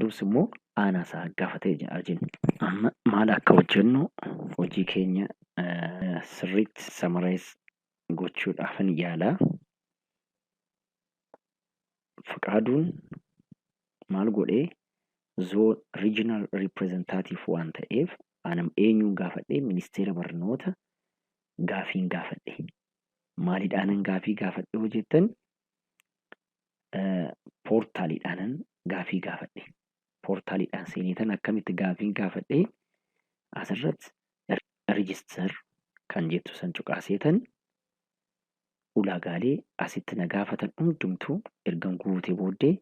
jirus immoo aanaa isaa gaafatee jenna. Amma maal akka hojjennu hojii keenya sirriitti summarize gochuudhaafan yaalaa. Fiqaaduun maal godhee zone regional representative waan ta'eef anam eenyuun gaafadhee ministeera barnoota gaafiin gaafadhe. Maaliidhaanan gaafii gaafadhe hojjettan poortaaliidhaanan gaafii gaafadhe. Poortaaliidhaan seeneetan akkamitti gaafii gaafadhe asirratti register kan jettu san cuqaaseetan ulaagaalee asitti na gaafatan hundumtuu ergan guutee booddee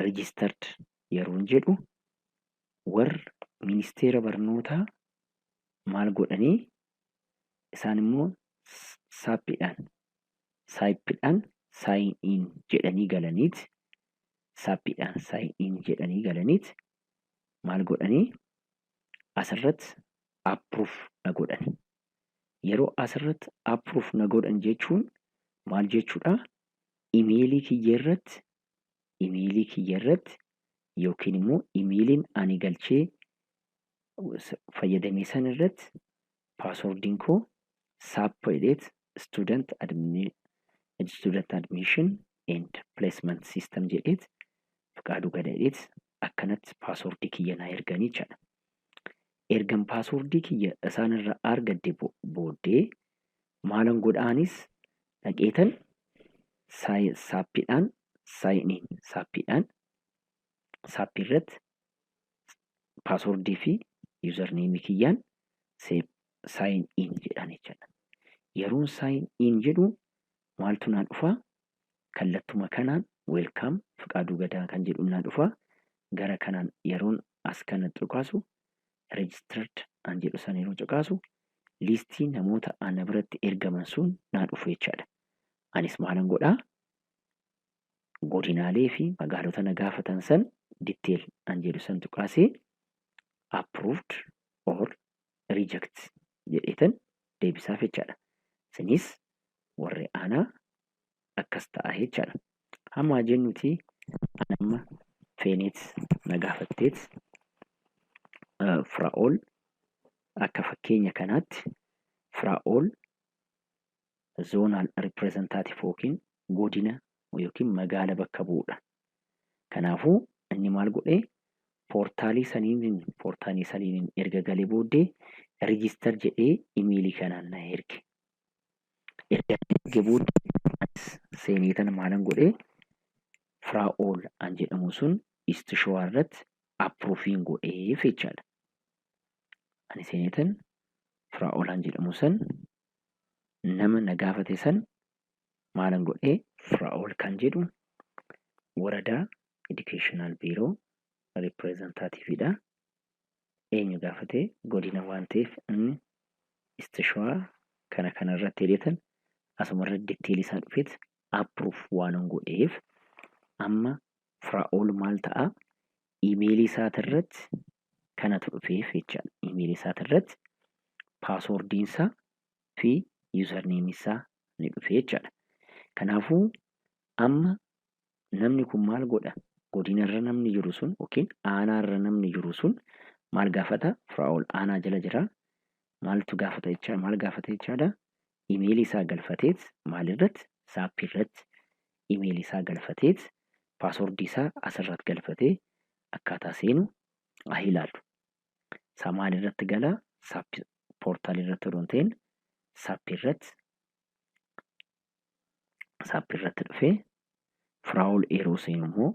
registered yeroon jedhu warra ministeera barnootaa maal godhanii isaan immoo saappiidhaan sign in jedhanii galaniit maal godhanii asirratti approve na godhani. Yeroo asirratti approve na godhan jechuun maal jechuudha? Imeelii kiyyaarratti yookiin immoo imeeliin ani galchee fayyadamee san irratti paaswordiin koo saappoidheet student admission and placement system jedheet Fiqaaduu Gadaadheet akkanatti paaswordii kiyya naa erganii jedha. Ergan paaswordii kiyya isaanirra argadde booddee maalan godhaanis dhaqeetan saappiidhaan saappiirratti paaswordii fi yuuzarneemii kiyyaan sign in jedhan jechuudha. Yeroon sign in jedhu maaltu naa dhufaa? Kallattuma kanaan welcome Fiqaaduu Gadaa kan jedhu naa dhufaa. Gara kanaan yeroon as kana cuqaasu registered an jedhu san yeroo cuqaasu liistii namoota ana biratti ergaman sun naa dhufu jechaadha. Anis maalan godhaa? Godinaalee fi magaalota na gaafatan san detail an jedhu san tuqaasee approved or reject jedheetan deebisaaf jechaadha. Isinis warri aanaa akkas ta'a jechaadha. Hamma jennuti anamma feeneet na gaafatteet Firaa'ol akka fakkeenya kanaatti Firaa'ol zoonal representative yookiin godina yookiin magaala bakka bu'uudha. Kanaafuu inni maal godhee poortaalii saniin erga galee booddee register jedhee imeelii kanaan na erge. Erga erge booddee seeneetan maalan godhee Firaa'ol an jedhamu sun istishoowaa irratti approofiin godheef jechaadha. Ani seeneetan Firaa'ol an jedhamu san nama na gaafate san maalan godhee Firaa'ol kan jedhu waradaa educational biiroo representativeidha. Eenyu gaafate godina waan ta'eef inni istishoowaa kana irratti hidheetan asumarra detteelii isaa dhufeet approve waan godheef amma Firaa'ol maal ta'a? Imeelii isaatirratti kanatu dhufeef jechaadha. Imeelii isaatirratti paaswordiin isaa fi yuuzarneemii isaa ni dhufe jechaadha. Kanaafuu amma namni kun maal godha? Godinarra namni jiru sun yookiin aanaarra namni jiru sun maal gaafata? Firaa'ol aanaa jala jira. Maaltu gaafata jechaadha? Maal gaafata jechaadha? Imeelii isaa galfateet maalirratti? Saappiirratti imeelii isaa galfateet paaswordii isaa asirratti galfatee akkaataa seenu haa ilaallu. Isaa maalirratti galaa? Saappi poortaalii irratti odoo hin ta'in saappiirratti dhufee Firaa'ol yeroo seenu immoo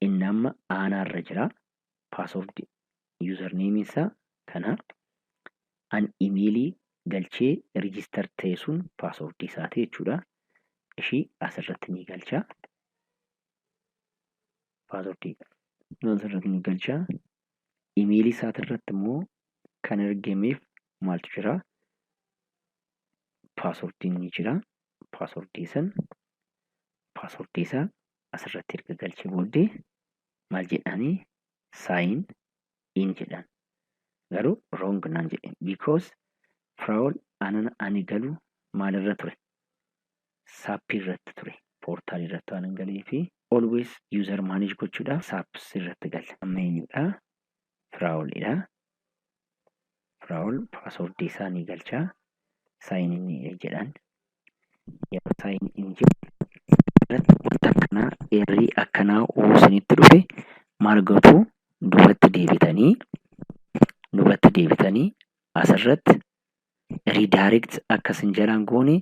inni amma aanaarra jira. Paaswordii yuuzarneemii isaa kana an imeelii galchee register ta'e sun paaswordii isaati jechuudha. Ishii asirratti ni galchaa. Paaswordii asirratti ni galchaa. Imeelii isaatirratti immoo kan ergameef maaltu jira? Paaswordiin ni jira. Paaswordii isaa asirratti erga galchee booddee maal jedhanii? Sign in jedhan. Garuu wrong naan jedhe. Because Firaa'ol ani galu maalirra ture? Saappii irratti ture. Poortaalii irratti waan hin galee fi always user manage gochuudhaaf SAP irratti galla. Amma eenyudha? Firaa'olidha. Firaa'ol paaswordii isaa ni galchaa. Sign in jedhaan. Yeroo sign in jedhu wanta akkanaa errii akkanaa isinitti dhufe maal gootu? Duubatti deebitanii asirratti redirect akkasin jalaan goone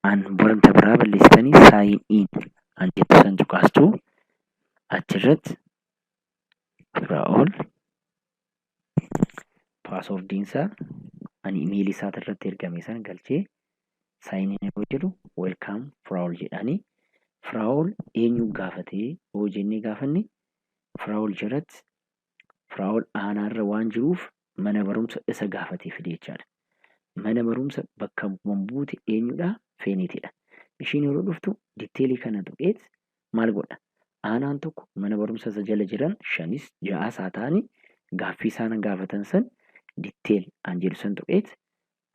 wanta biraa balleessitanii sign in an jettu san tuqaastu achirratti Firaa'ol paaswordiin isaa ani imeelii isaa irratti ergame san galchee sign in yeroo jedhu welcome Firaa'ol jedhanii Firaa'ol eenyu gaafatee hoo jennee gaafanne Firaa'ol jalatti Firaa'ol aanaarra waan jiruuf mana barumsa isa gaafatee fide jechaadha. Mana barumsa bakka buute eenyudha? Feenitidha. Ishiin yeroo dhuftu ditteelii kana tuqeet maal godha? Aanaan tokko mana barumsa isa jala jiran 5 6 ta'anii gaaffii isaan gaafatan san ditteel an jedhu san tuqeet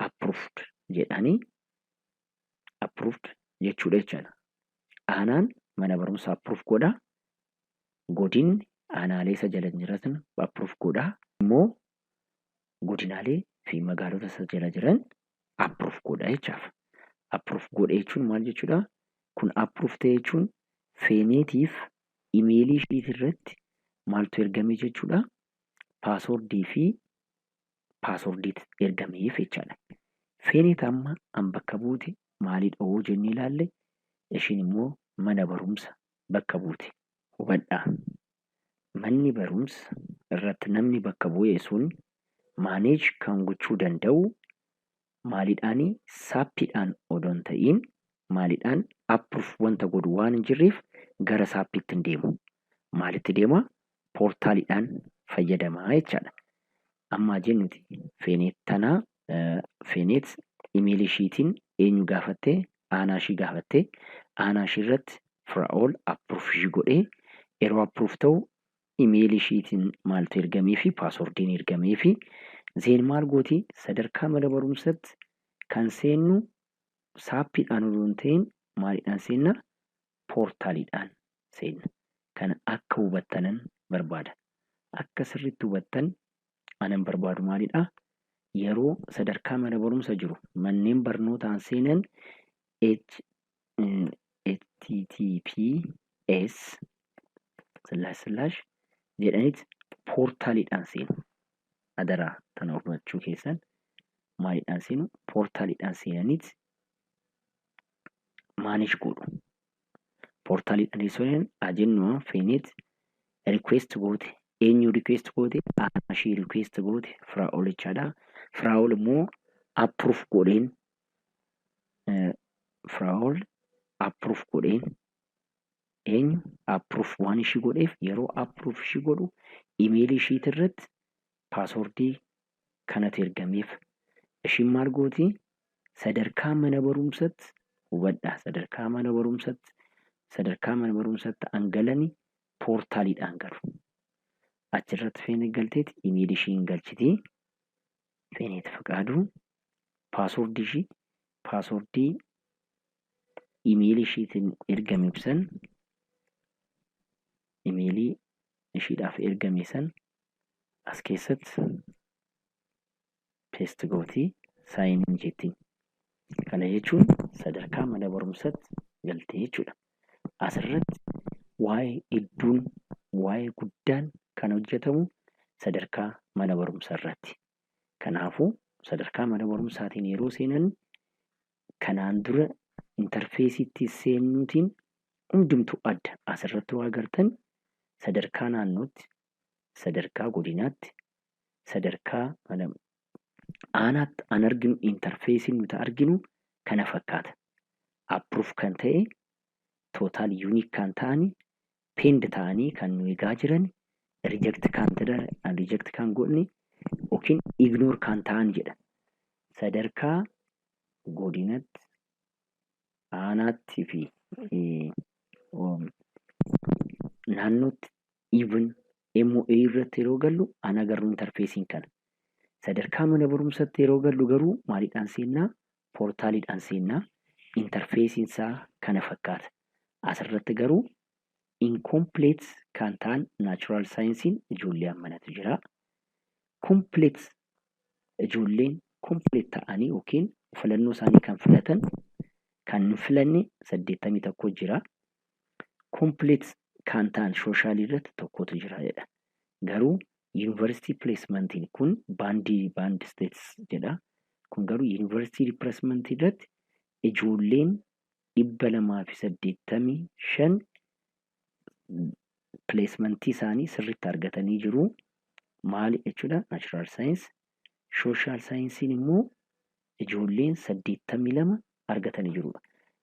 approved jedhanii approved jechuudha jechaadha. Aanaan mana barumsa approve godha. Godinni aanaalee isa jala jiran approve godha. Immoo godinaalee fi magaalota isa jala jiran approve godha jechaaf. Approve godha jechuun maal jechuudha? Kun approve ta'e jechuun feenetiif imeelii ishiit irratti maaltu ergame jechuudha? Paaswordii fi paaswordiitu ergameef jechaadha. Feenet amma an bakka buute maalidha hoo jennee ilaalle ishiin immoo mana barumsa bakka buute. Hubadhaa. Manni barumsa irratti namni bakka bu'e sun maaneej kan gochuu danda'u maalidhaanii? Saappiidhaan odoo hin ta'iin maalidhaan approve wanta godhu waan hin jirreef gara saappiitti hin deemu. Maalitti deema? Poortaaliidhaan fayyadamaa jechaadha. Amma jennuti feenet tanaa feenet imeelii ishiitiin eenyu gaafattee? Aanaa ishii gaafattee aanaa ishii irratti Firaa'ol approve ishii godhee yeroo approve ta'u imeelii ishiitiin maaltu ergamee fi paaswordiin ergamee fi zeen maal gooti? Sadarkaa mana barumsatti kan seennu saappiidhaan odoo hin ta'in maalidhaan seenna? Poortaaliidhaan seenna. Kana akka hubattanan barbaada. Akka sirriitti hubattan anan barbaadu maalidha? Yeroo sadarkaa mana barumsa jiru manneen barnootaan seenan https jedhaniit poortaaliidhaan seenu. Adaraa tana hubachuu keessan maalidhaan seenu? Poortaaliidhaan seenaniit maaneej godhu. Poortaaliidhaan seenan ajennu feenet request goote. Eenyu request goote? Aanaa ishii request goote Firaa'ol jechaadha. Firaa'ol immoo approve godheen Firaa'ol approve godheen eenyu approve waan ishii godheef yeroo approve ishii godhu imeelii ishiit irratti paaswordii kanatu ergameef ishiin maal gooti? Sadarkaa mana barumsatti hubadhaa. Sadarkaa mana barumsatti angalanii poortaaliidhaan galu. Achirratti feenet galteeti imeelii ishiin galchiti. Feenet Fiqaaduu paaswordii imeelii ishiitiin ergame ibsan imeelii ishiidhaaf ergame san as keessatti peest gootii sign in jettiin. Kana jechuun sadarkaa mana barumsatti galtee jechuudha. Asirratti waa'ee hedduun waa'ee guddaan kan hojjetamu sadarkaa mana barumsaa irratti. Kanaafuu sadarkaa mana barumsaatiin yeroo seenan kanaan dura interfeesiitti seenuutiin hundumtu adda. Asirratti waa agartan sadarkaa naannootti, sadarkaa godinaatti, sadarkaa aanaatti an arginu interfeesiin nuti arginu kana fakkaata. Approve kan ta'e tootaal yuuniik kan ta'ani peend ta'anii kan nu eegaa jiran reject kan godhani yookiin ignore kan ta'an jedha. Sadarkaa godinatti, aanaatti fi naannootti even MOA irratti yeroo gallu an agarru interfeesiin kana. Sadarkaa mana barumsatti yeroo gallu garuu maalidhaan seennaa? Poortaaliidhaan seennaa. Interfeesiin isaa kana fakkaata. Asirratti garuu incomplete kan ta'an natural saayinsiin ijoollee ammanatu jira. Complete ijoolleen complete ta'anii yookiin filannoo isaanii kan filatan kan hin filanne 81 jira. Complete kan ta'an sooshaal irratti tokkotu jira jedha. Garuu yuunivarsiitii pileesmentiin kun baand steets jedha. Kun garuu yuunivarsiitii pileesmentii irratti ijoolleen 285 pileesmentii isaanii sirriitti argatanii jiru. Maali jechuudha? Naachuraal saayinsii. Sooshaal saayinsiin immoo ijoolleen 82 argatanii jirudha.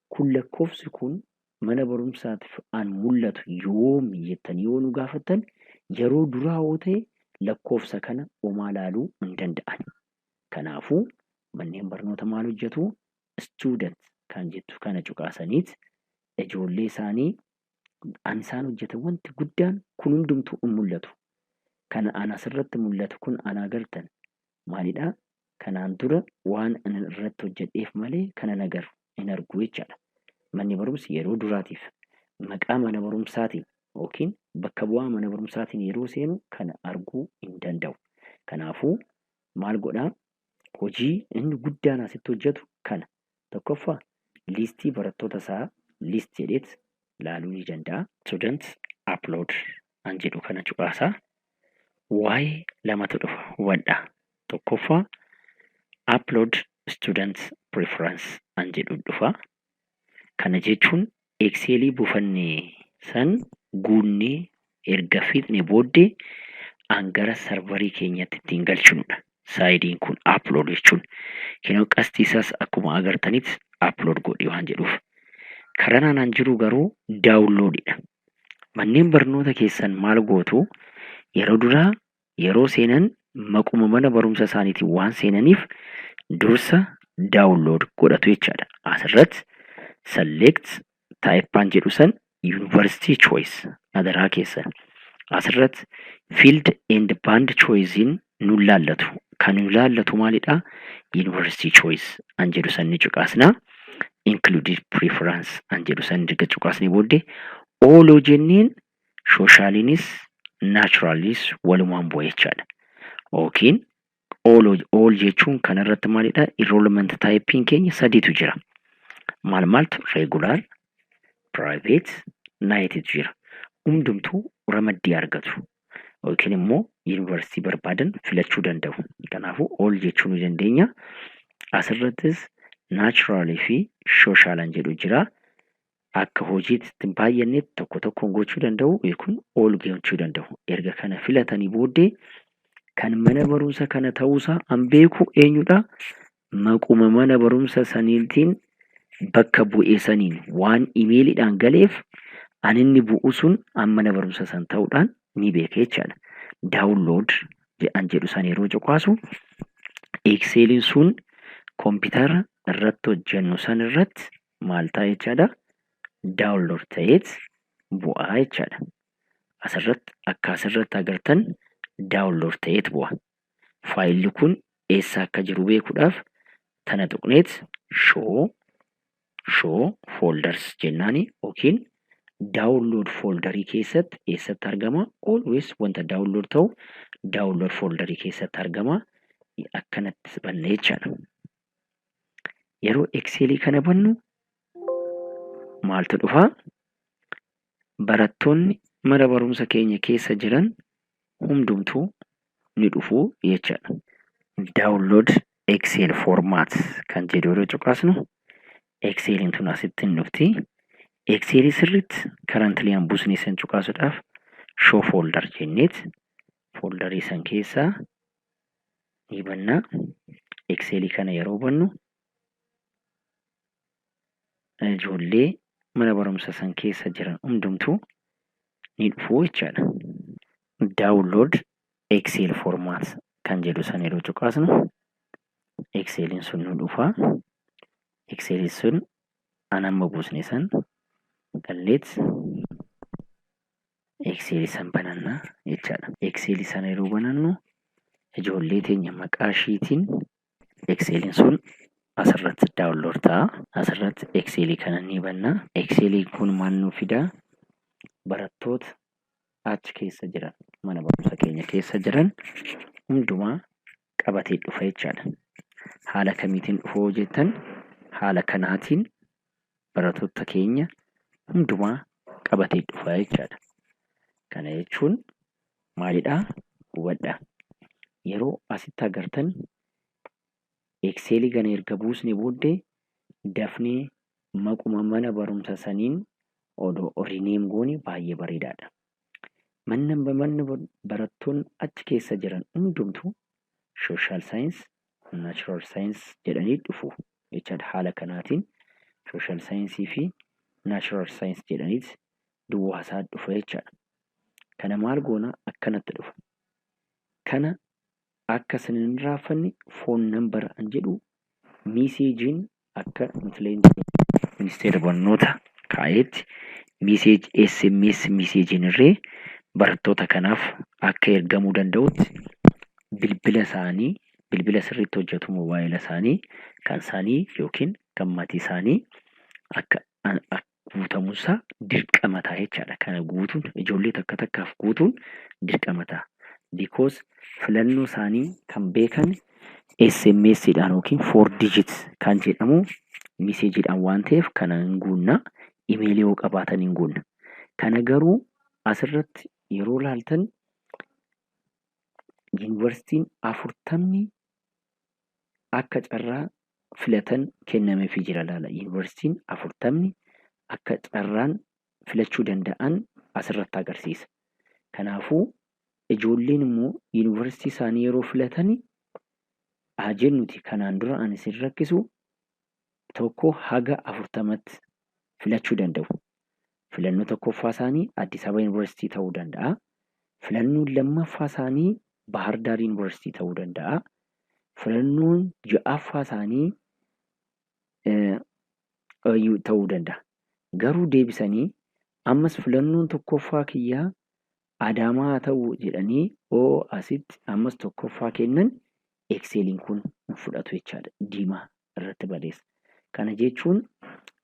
Kun lakkoofsi kun mana barumsaatiif an mul'atu yoomi jettanii yoo nu gaafattan yeroo duraa yoo ta'e lakkoofsa kana homaa laaluu hin danda'an. Kanaafuu manneen barnoota maal hojjetu? Student kan jettu kana cuqaasaniit ijoollee isaanii an isaan hojjetan wanti guddaan kun hundumtuu hin mul'atu. Kana an asirratti mul'atu kun an agartan maalidhaa? Kanaan dura waan an irratti hojjedheef malee kana nagaru hin argu jechaadha. Manni barumsi yeroo duraatiif maqaa mana barumsaatiin yookiin bakka bu'aa mana barumsaatiin yeroo seenu kana arguu hin danda'u. Kanaafuu maal godhaa? Hojii inni guddaan asitti hojjetu kana. Tokkoffaa liistii barattoota isaa liist jedheet laaluu ni danda'a. Student upload an jedhu kana cuqaasaa. Waa'ee lamatu dhufa hubadhaa. Tokkoffaa upload student preference an jedhu dhufa. Kana jechuun Excelii buufannee san guunnee erga fixne booddee an gara sarvarii keenyatti ittiin galchinudha. Saayidiin kun upload jechuun. Kanaaf qastiisaas akkuma agartanitti upload godhi waan jedhuuf. Karaan an jiru garuu downloadidha. Manneen barnoota keessan maal gootu? Yeroo duraa yeroo seenan maquma mana barumsa isaaniitiin waan seenaniif dursa download godhatu jechaadha. Asirratti select type jedhu san university choice adaraa keessan. Asirratti field and band choicein nu laallatu. Kan nu laallatu maalidhaa? University choice an jedhu san ni cuqaasnaa. Included preference an jedhu san erga cuqaasnee booddee all jenneen sooshaaliinis naachuraaliis walumaan bu'a jechaadha. Yookiin all jechuun kanarratti maalidhaa? Enrollment typein keenya sadiitu jira. Maal maaltu? Regular, private, nightitu jira. Hundumtuu ramaddii argatu. Yookiin immoo yuunivarsiitii barbaadan filachuu danda'u. Kanaafuu all jechuu ni dandeenya. Asirrattis naachuraalii fi sooshaal jedhu jira. Akka hojiitti baay'annetti tokko tokkoon gochuu danda'u yookiin all gochuu danda'u. Erga kana filatanii booddee kan mana barumsa kana ta'uusaa an beeku eenyudha? Maquma mana barumsa saniitiin bakka bu'ee saniin waan imeeliidhaan galeef an inni bu'u sun an mana barumsa san ta'uudhaan ni beeka jechaadha. Download an jedhu san yeroo cuqaasu Excelin sun koompitara irratti hojjennu san irratti maal ta'a jechaadha? Download ta'eet bu'aa jechaadha. Asirratti akka asirratti agartan download ta'eet bu'a. Faayilli kun eessa akka jiru beekuudhaaf tana tuqneet show folders jennaani yookiin download folderii keessatti eessatti argama? Always wanta download ta'u download folderii keessatti argama. Akkanatti banna jechaadha. Yeroo Excelii kana bannu maaltu dhufaa? Barattoonni mana barumsa keenya keessa jiran hundumtuu ni dhufuu jechaadha. Download Excel format kan jedhu yeroo cuqaasnu Excelin tun asitti hin dhufti. Excelii sirriitti currently an buusnee san cuqaasuudhaaf show folder jenneet folderii san keessaa ni banna. Excelii kana yeroo bannu ijoollee mana barumsa san keessa jiran hundumtuu ni dhufuu jechaadha. Download Excel format kan jedhu san yeroo cuqaasnu Excelin sun nu dhufaa. Excelin sun an amma buusne san galleet Excelii san banannaa jechaadha. Excelii sana yeroo banannu ijoollee teenya maqaa ishiitiin Excelin sun asirratti daawunlood ta'a. Asirratti Excelii kana ni banna. Excelii kun maal nu fida? Barattoota achi keessa jiran, mana barumsa keenya keessa jiran hundumaa qabatee dhufa jechaadha. Haala kamiitiin dhufuu jettan, haala kanaatiin barattoota keenya hundumaa qabatee dhufa jechaadha. Kana jechuun maalidhaa? Hubadhaa. Yeroo asitti agartan Excelii kana erga buusne booddee dafnee maquma mana barumsa saniin odoo rineem goone baay'ee bareedaadha. Manni barattoonni achi keessa jiran hundumtuu social science, natural science jedhanii dhufu jechaadha. Haala kanaatiin social science fi natural science jedhaniis duwwaasaa dhufa jechaadha. Kana maal goona? Akkanatti dhufu. Kana akka isin hin raaffanne foon nambar an jedhu miiseejiin akka ministeera barnoota kaa'eetti miiseej SMS miiseejiin irree barattoota kanaaf akka ergamuu danda'utti bilbila sirriitti hojjetu moobaayila isaanii kan isaanii yookiin kan maatii isaanii akka guutamuusaa dirqama ta'a jechaadha. Kana guutuun ijoollee takkaaf guutuun dirqama ta'a. Because filannoo isaanii kan beekan SMS'dhaan yookiin 4 digits kan jedhamu miiseejiidhaan waan ta'eef kana hin guunna. Imeelii yoo qabaatan hin guunna. Kana garuu asirratti yeroo laaltan yuunivarsiitiin 40 akka carraa filatan kennameefii jira laala. Yuunivarsiitiin 40 akka carraan filachuu danda'an asirratti agarsiisa. Kanaafuu ijoolleen immoo yuunivarsiitii isaanii yeroo filatan haa jennuti kanaan dura ani isin rakkisu tokko haga 40tti filachuu danda'u. Filannoo tokkoffaa isaanii Addis Ababa yuunivarsiitii ta'uu danda'a. Filannoon lammaffaa isaanii Bahar Daar yuunivarsiitii ta'uu danda'a. Filannoon ja'affaa isaanii ta'uu danda'a. Garuu deebisanii ammas filannoon tokkoffaa kiyyaa Adaamaa ta'uu jedhanii asitti ammas tokkoffaa kennan Exceliin kun hin fudhatu jechaadha. Diimaa irratti barreessa. Kana jechuun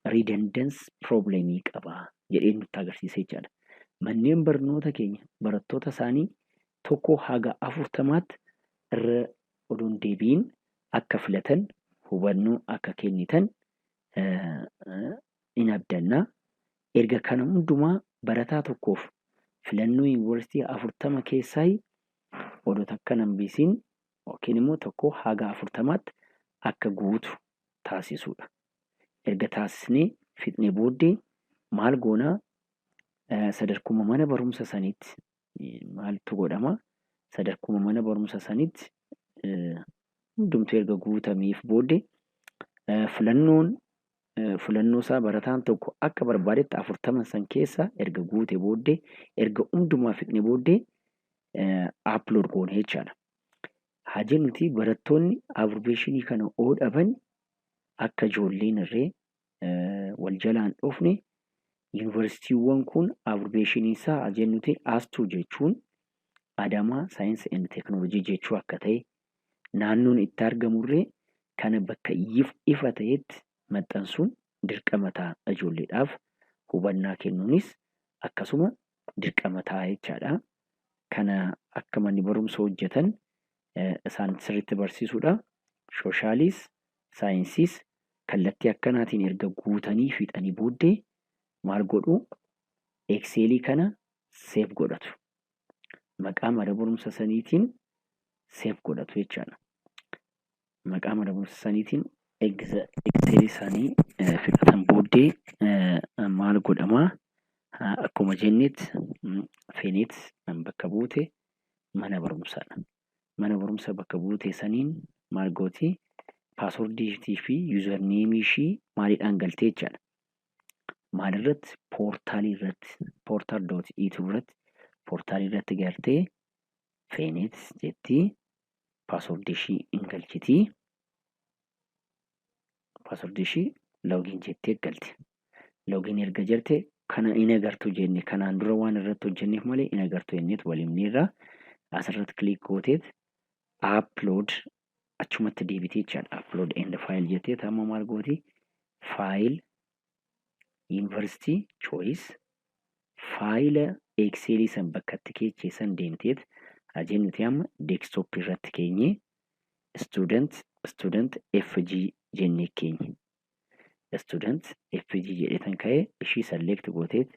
redundance problemii qaba jedhee nutti agarsiisa jechaadha. Manneen barnoota keenya barattoota isaanii tokko haga 40tti irra odoon deebiin akka filatan hubannoo akka kennitan in abdanna. Erga kana hundumaa barataa tokkoof filannoo yuunivarsiitii 40 keessaa odoo takka hambisiin yookiin immoo tokko haga 40tti akka guutu taasisuudha. Erga taasisnee fixnee booddee maal goonaa? Sadarkuma mana barumsa saniitti maaltu godhama? Sadarkuma mana barumsa saniitti hundumtuu erga guutameef booddee filannoo isaa barataan tokko akka barbaadetti 40 san keessa erga guute booddee erga hundumaa fixne booddee upload goone jechaadha. Haa jennuti barattoonni abbreviyeeshinii kana dhaban akka ijoolleen irree wal jalaan dhufne yuunivarsiitiiwwan kun abbreviyeeshinii isaa haa jennuti ASTU jechuun Adamaa Saayinsii and Teekinooloojii jechuu akka ta'e naannoon itti argamurree kana bakka ifa ta'etti maxxansuun dirqama ta'a ijoolleedhaaf hubannaa kennuunis akkasuma dirqama ta'a jechaadha. Kana akka manni barumsa hojjetan isaan sirriitti barsiisuudha. Sooshaaliis, saayinsiis kallattii akkanaatiin erga guutanii fixanii booddee maal godhu? Excelii kana seef godhatu. Maqaa mana barumsa saniitiin seef godhatu jechaadha. Maqaa mana barumsa saniitiin Excelii isaanii fixatan booddee maal godhamaa? Akkuma jennetti feeneet bakka buute mana barumsaadha. Mana barumsa bakka buute saniin maal gooti? Paaswordii fi yuuzarneemii ishii maaliidhaan galtee jechaadha. Maalirratti? Poortaalii irratti portal.it irratti poortaalii irratti galtee feeneet jettii paaswordii ishii hin galchitii. Paaswordii ishii loogiin jettee galti. Loogiin erga jirte kana in agartu jenne kanaan dura waan irratti hojjenneef malee in agartu jenneet waliin irraa asirratti kilik gooteet upload achumatti deebitee jechaadha. Upload and file jettee amma maal gooti? File university choice faayila Excel san bakka itti keecheessan deemteet ajeen nuti amma desktop irratti keenye student FG jennee keenye. Student FG jedhetan ka'ee ishii select gooteet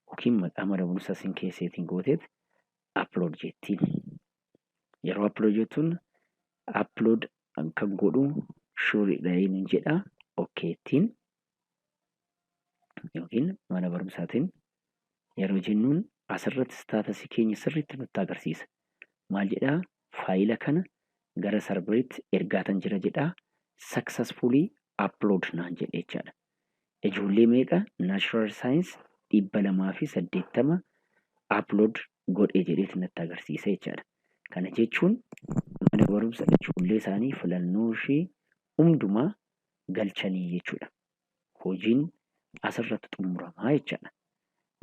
yookiin maqaa mana barumsaa sin keesseetiin gooteet upload jettiin. Yeroo upload jettuun upload kan godhu shuuriidha inni jedha. Okkeettiin yookiin mana barumsaatiin yeroo jennuun asirratti staatasii keenya sirriitti nutti agarsiisa. Maal jedhaa? Faayila kana gara sarveriitti ergaatan jira jedhaa. Successfully upload naan jedhee jechaadha. Ijoollee meeqa? Natural Science 280 upload godhee jedheeti natti agarsiisa jechaadha. Kana jechuun mana barumsa ijoollee isaanii filannoo ishee hundumaa galchanii jechuudha. Hojiin asirratti xumuramaa jechaadha.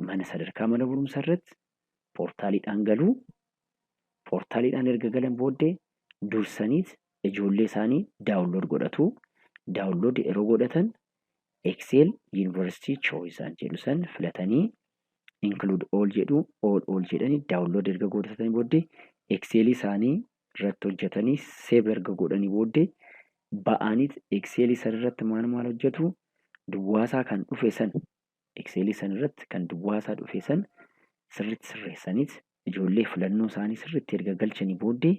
Mana sadarkaa mana barumsaa irratti poortaaliidhaan galuu, poortaaliidhaan erga galan booddee dursaniit ijoollee isaanii daawunlood godhatu. Daawunlood yeroo godhatan Excel University Choice jedhu san filatanii include all jedhu all jedhanii daawunlood erga godhatanii booddee Excel isaanii irratti hojjetanii save erga godhanii booddee ba'aniit Excel san irratti maal hojjetu? Duwwaasaa kan dhufe san Excel san irratti kan duwwaasaa dhufe san sirriitti sirreessaniit ijoollee filannoo isaanii sirriitti erga galchanii booddee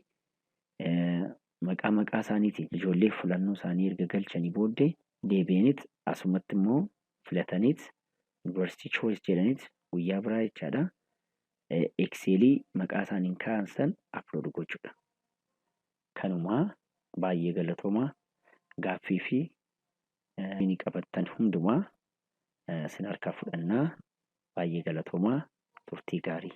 maqaa isaaniitiin ijoollee filannoo isaanii erga galchanii booddee deebi'aniit asumatti immoo filataniit University Choice jedhaniit guyyaa biraa jechaadha. Excelii maqaa isaaniin kaa'an san upload gochuudha. Kanumaa baay'ee galatoomaa. Gaaffii fi ni qabattan hundumaa sin harkaa fudhannaa. Baay'ee galatoomaa. Turtii gaarii.